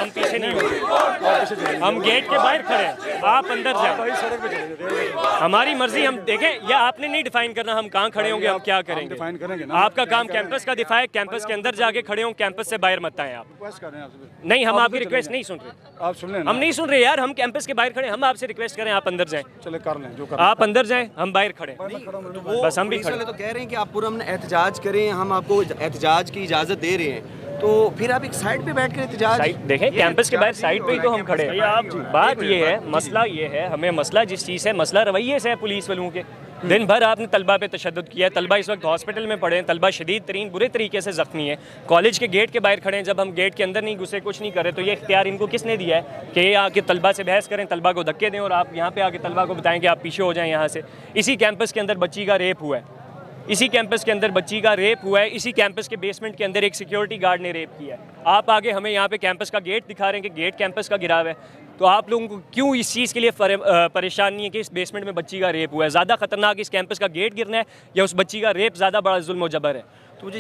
हम पीछे नहीं होंगे, हम गेट के बाहर खड़े हैं, आप अंदर जाए, हमारी मर्जी, हम देखें। या आपने नहीं डिफाइन करना हम कहाँ खड़े होंगे, हम क्या करेंगे, डिफाइन करेंगे ना। आपका काम कैंपस का दिफा है, कैंपस के अंदर जाके खड़े हों, कैंपस से बाहर मत आए आप। रिक्वेस्ट कर रहे हैं आपसे। नहीं, हम आपकी रिक्वेस्ट नहीं सुन रहे, आप सुन लें, हम नहीं सुन रहे यार, हम कैंपस के बाहर खड़े, हम आपसे रिक्वेस्ट करें आप अंदर जाएं। चले कर लें जो कर। आप अंदर जाएं, हम बाहर खड़े, बस हम भी पुलिस खड़े। वाले तो कह रहे हैं कि आप पूरा एहतजाज करें, हम आपको एहतजाज की इजाज़त दे रहे हैं, तो फिर आप एक साइड पे बैठ कर एहतजाज देखें, कैंपस के बाहर साइड पे ही तो हम खड़े हैं। बात ये है, मसला ये है, हमें मसला जिस चीज़ है, मसला रवैये से है पुलिस वालों के। दिन भर आपने तलबा पे तशद्दुद किया है, तलबा इस वक्त हॉस्पिटल में पड़े हैं, तलबा शदीद तरीन बुरे तरीके से ज़ख्मी है, कॉलेज के गेट के बाहर खड़े हैं। जब हम गेट के अंदर नहीं घुसे, कुछ नहीं करे, तो ये इख्तियार इनको किसने दिया है कि ये आके तलबा से बहस करें, तलबा को धक्के दें और आप यहाँ पे आके तलबा को बताएं कि आप पीछे हो जाएं यहाँ से। इसी कैंपस के अंदर बच्ची का रेप हुआ है, इसी कैंपस के अंदर बच्ची का रेप हुआ है, इसी कैंपस के बेसमेंट के अंदर एक सिक्योरिटी गार्ड ने रेप किया है। आप आगे हमें यहाँ पे कैंपस का गेट दिखा रहे हैं कि गेट कैंपस का गिरा हुआ है, तो आप लोगों को क्यों इस चीज़ के लिए परेशान नहीं है कि इस बेसमेंट में बच्ची का रेप हुआ है? ज़्यादा खतरनाक इस कैंपस का गेट गिरना है या उस बच्ची का रेप ज़्यादा बड़ा जुल्म और जबर है?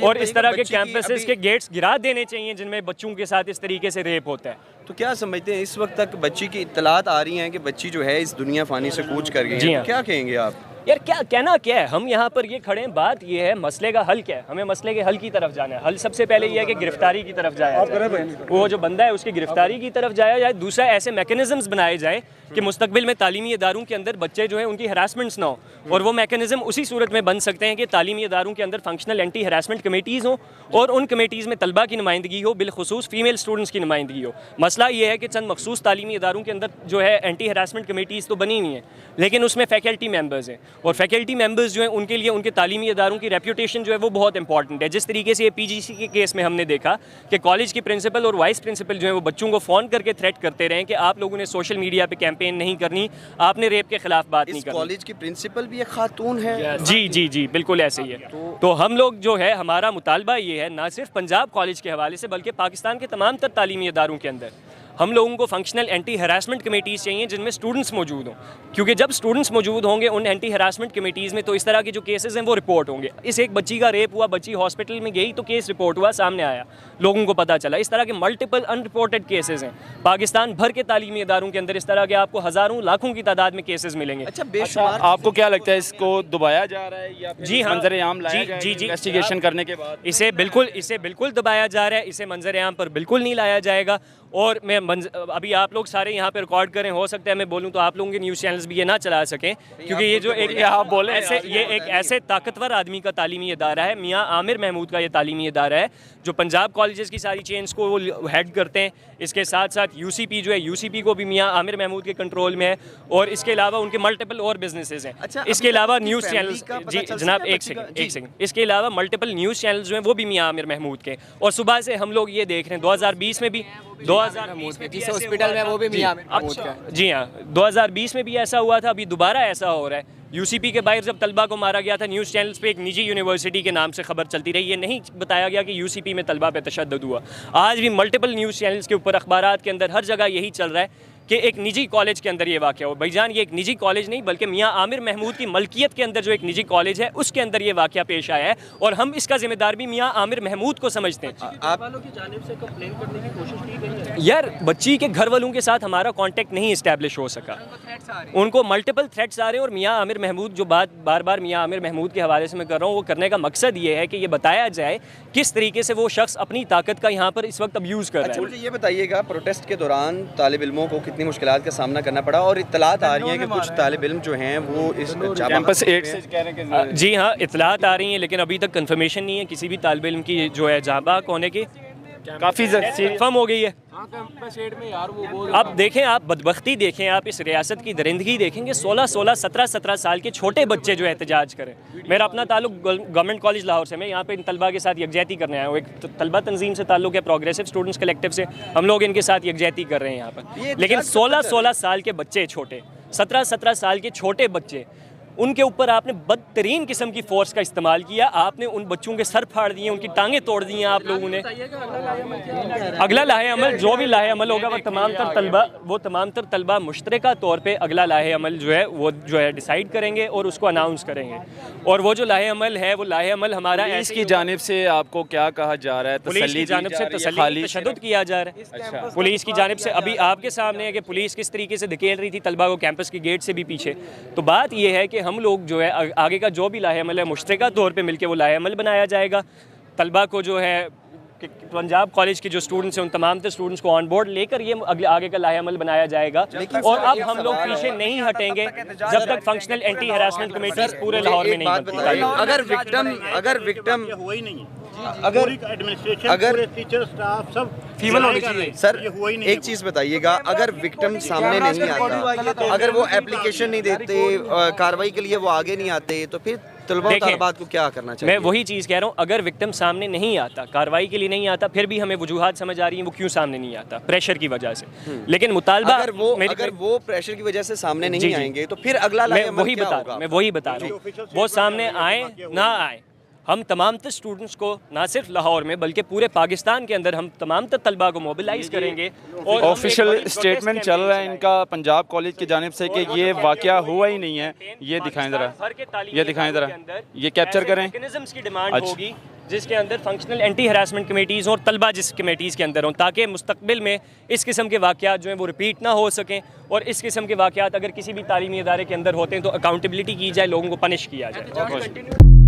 और इस तरह के कैंपसेस के गेट्स गिरा देने चाहिए जिनमें बच्चों के साथ इस तरीके से रेप होता है। तो क्या समझते हैं, इस वक्त तक बच्ची की इत्तलात आ रही हैं कि बच्ची जो है इस दुनिया फानी से कूच कर गई है, तो क्या कहेंगे आप? यार क्या कहना क्या है, हम यहाँ पर ये खड़े हैं, बात ये है मसले का हल क्या है, हमें मसले के हल की तरफ जाना है। हल सबसे पहले ये है कि गिरफ्तारी की तरफ जाया जाए, वो जो बंदा है उसकी गिरफ्तारी की तरफ जाया जाए। दूसरा, ऐसे मैकेनिज्म्स बनाए जाए कि मुस्तकबिल में तालीमी इदारों के अंदर बच्चे जो हैं उनकी हरासमेंट्स ना हो, और वो मैकेनिज्म उसी सूरत में बन सकते हैं कि तालीमी इदारों के अंदर फंक्शनल एंटी हरासमेंट कमेटीज़ हों और उन कमेटीज़ में तलबा की नुमाइंदगी हो, बिलखुसूस फीमेल स्टूडेंट्स की नुमाइंदगी हो। मसला ये है कि चंद मखसूस तालीमी इदारों के अंदर जो है एंटी हरासमेंट कमेटीज़ तो बनी हुई हैं, लेकिन उसमें फैकल्टी मेंबर्स हैं, और फैकल्टी मेंबर्स जो हैं उनके लिए उनके तालीमी इदारों की रेपुटेशन जो है वो बहुत इंपॉर्टेंट है। जिस तरीके से ये PGC के केस में हमने देखा कि कॉलेज की प्रिंसिपल और वाइस प्रिंसिपल जो है वो बच्चों को फ़ोन करके थ्रेट करते रहे कि आप लोगों ने सोशल मीडिया पे कैंपेन नहीं करनी, आपने रेप के खिलाफ बात नहीं करनी। कॉलेज की प्रिंसिपल भी एक खातून है? जी जी जी, बिल्कुल ऐसे ही है। तो हम लोग जो है, हमारा मुतालबा ये है, ना सिर्फ पंजाब कॉलेज के हवाले से बल्कि पाकिस्तान के तमाम तर तालीमी इदारों के अंदर हम लोगों को फंक्शनल एंटी हरासमेंट कमेटीज़ चाहिए जिनमें स्टूडेंट्स मौजूद हों, क्योंकि जब स्टूडेंट्स मौजूद होंगे उन एंटी हरासमेंट कमेटीज़ में तो इस तरह के जो केसेस हैं वो रिपोर्ट होंगे। इस एक बच्ची का रेप हुआ, बच्ची हॉस्पिटल में गई तो केस रिपोर्ट हुआ, सामने आया, लोगों को पता चला। इस तरह के मल्टीपल अनरिपोर्टेड केसेस हैं पाकिस्तान भर के तालीमी इदारों के अंदर, इस तरह के आपको हज़ारों लाखों की तादाद में केसेस मिलेंगे। अच्छा, बेशुमार। आपको क्या लगता है, इसको दबाया जा रहा है या जी हाँ, मंजर-ए-आम लाया जाएगा इन्वेस्टिगेशन करने के बाद? इसे बिल्कुल दबाया जा रहा है, इसे मंजर-ए-आम पर बिल्कुल नहीं लाया जाएगा। और मैं अभी आप लोग सारे यहाँ पे रिकॉर्ड करें, हो सकता है मैं बोलूँ तो आप लोगों के न्यूज़ चैनल्स भी ये ना चला सकें, क्योंकि ये जो एक आप बोले ऐसे, ये एक ऐसे ताकतवर आदमी का तालीमी इदारा है, मियाँ आमिर महमूद का ये तालीमी इदारा है जो पंजाब कॉलेजेस की सारी चेंज को वो हेड करते हैं। इसके साथ साथ UCP जो है, UCP को भी मियाँ आमिर महमूद के कंट्रोल में है, और इसके अलावा उनके मल्टीपल और बिजनेसेस हैं। अच्छा, इसके अलावा न्यूज़ चैनल्स, जी जनाब एक सेकंड, इसके अलावा मल्टीपल न्यूज़ चैनल्स जो हैं वो भी मियाँ आमिर महमूद के। और सुबह से हम लोग ये देख रहे हैं 2020 में भी हॉस्पिटल में वो भी मियां महमूद का। जी हाँ, 2020 में भी ऐसा हुआ था, अभी दोबारा ऐसा हो रहा है। UCP के बाहर जब तलबा को मारा गया था, न्यूज़ चैनल्स पे एक निजी यूनिवर्सिटी के नाम से खबर चलती रही, ये नहीं बताया गया कि UCP में तलबा पे तशद्दुद हुआ। आज भी मल्टीपल न्यूज़ चैनल्स के ऊपर, अखबारात के अंदर, हर जगह यही चल रहा है कि एक निजी कॉलेज के अंदर ये वाक़या हो। भाईजान, ये एक निजी कॉलेज नहीं बल्कि मियाँ आमिर महमूद की मलकियत के अंदर जो एक निजी कॉलेज है उसके अंदर ये वाक़या पेश आया है, और हम इसका जिम्मेदार भी मियाँ आमिर महमूद को समझते हैं। आप यार, बच्ची के घर वालों के साथ हमारा कांटेक्ट नहीं इस्टेब्लिश हो सका, उनको मल्टीपल थ्रेट्स आ रहे हैं, और मियाँ आमिर महमूद जो बात बार बार मियाँ आमिर महमूद के हवाले से मैं कर रहा हूँ, वो करने का मकसद ये है कि ये बताया जाए किस तरीके से वो शख्स अपनी ताकत का यहाँ पर इस वक्त अब्यूज़ कर रहा है। अच्छा, मुझे ये बताइएगा, प्रोटेस्ट के दौरान तालिब इल्मों को कितनी मुश्किलात का सामना करना पड़ा, और इत्तलात आ रही हैं कि कुछ तालिब इल्म जो हैं वो इस कैंपस 8 से कह रहे हैं कि जी हाँ, इत्तलात आ रही हैं, लेकिन अभी तक कंफर्मेशन नहीं है किसी भी तालिब इल्म की जो है जहाँ बाग होने की। काफ़ी कंफर्म हो गई है। अब देखें, आप बदबख्ती देखें, आप इस रियासत की दरिंदगी देखेंगे, 16-16, 17-17 साल के छोटे बच्चे जो एहतजाज करें। मेरा अपना ताल्लुक गवर्नमेंट कॉलेज लाहौर से, मैं यहाँ पे इन तलबा के साथ यकजहती करने आया हूँ। एक तलबा तंजीम से ताल्लुक है, प्रोग्रेसिव स्टूडेंट्स कलेक्टिव से, हम लोग इनके साथ यकजहती कर रहे हैं यहाँ पर। लेकिन 16-16 साल के बच्चे छोटे, 17-17 साल के छोटे बच्चे उनके ऊपर आपने बदतरीन किस्म की फोर्स का इस्तेमाल किया, आपने उन बच्चों के सर फाड़ दिए, उनकी टांगें तोड़ दी हैं आप लोगों ने। अगला लाहे अमल जो भी लाहे अमल होगा वो तमाम तर तलबा मुश्तरका तौर पे अगला लाहे अमल जो है डिसाइड करेंगे और उसको अनाउंस करेंगे। और वो जो लाहे अमल है वो लाहे अमल हमारा इसकी जानिब से आपको क्या कहा जा रहा है? पुलिस की जानिब से तशद्दुद किया जा रहा है। अच्छा। पुलिस की जानिब से अभी आपके सामने है कि पुलिस किस तरीके से धकेल रही थी तलबा को कैंपस की गेट से भी पीछे। तो बात यह है कि हम लोग जो है आगे का जो भी लाहे अमल है मुश्तरका तौर पे मिलके वो लाहे अमल बनाया जाएगा। तलबा को जो है पंजाब कॉलेज के जो स्टूडेंट्स हैं उन तमाम स्टूडेंट्स को ऑन बोर्ड लेकर ये आगे का लाहे अमल बनाया जाएगा। और अब हम लोग पीछे नहीं हटेंगे जब तक फंक्शनल एंटी हरासमेंट कमेटी पूरे लाहौर में नहीं बनती। अगर टीचर स्टाफ सब फीमेल होनी चाहिए सर, एक चीज़ बताइएगा, अगर विक्टिम सामने नहीं आता, अगर वो एप्लीकेशन नहीं देते, कार्रवाई के लिए वो आगे नहीं आते, तो फिर तलबा तालिबात को क्या करना चाहिए? मैं वही चीज़ कह रहा हूँ, अगर विक्टिम सामने नहीं आता, कार्रवाई के लिए नहीं आता, फिर भी हमें वजूहात समझ आ रही हैं वो क्यों सामने नहीं आता, प्रेशर की वजह से। लेकिन मुतालबा अगर वो प्रेशर की वजह से सामने नहीं आएंगे तो फिर अगला मैं वही बता रहा हूँ, वो सामने आए ना आए, हम तमाम स्टूडेंट्स को ना सिर्फ लाहौर में बल्कि पूरे पाकिस्तान के अंदर हम तमाम तलबा को मोबिलाइज करेंगे। और ऑफिशियल स्टेटमेंट चल रहा है इनका पंजाब कॉलेज की जानिब से कि ये वाकया हुआ ही नहीं है। ये दिखाएं ज़रा, ये दिखाएं ज़रा, ये कैप्चर करें। मैकेनिज्म्स की डिमांड होगी जिसके अंदर फंक्शनल एंटी हरासमेंट कमेटीज़ और तलबा जिस कमेटीज़ के अंदर हों, ताकि मुस्तकबिल में इस किस्म के वाक़यात जो हैं वो रिपीट ना हो सकें। और इस किस्म के वाक़यात अगर किसी भी तालीमी इदारे के अंदर होते हैं तो अकाउंटेबिलिटी की जाए, लोगों को पनिश किया जाए।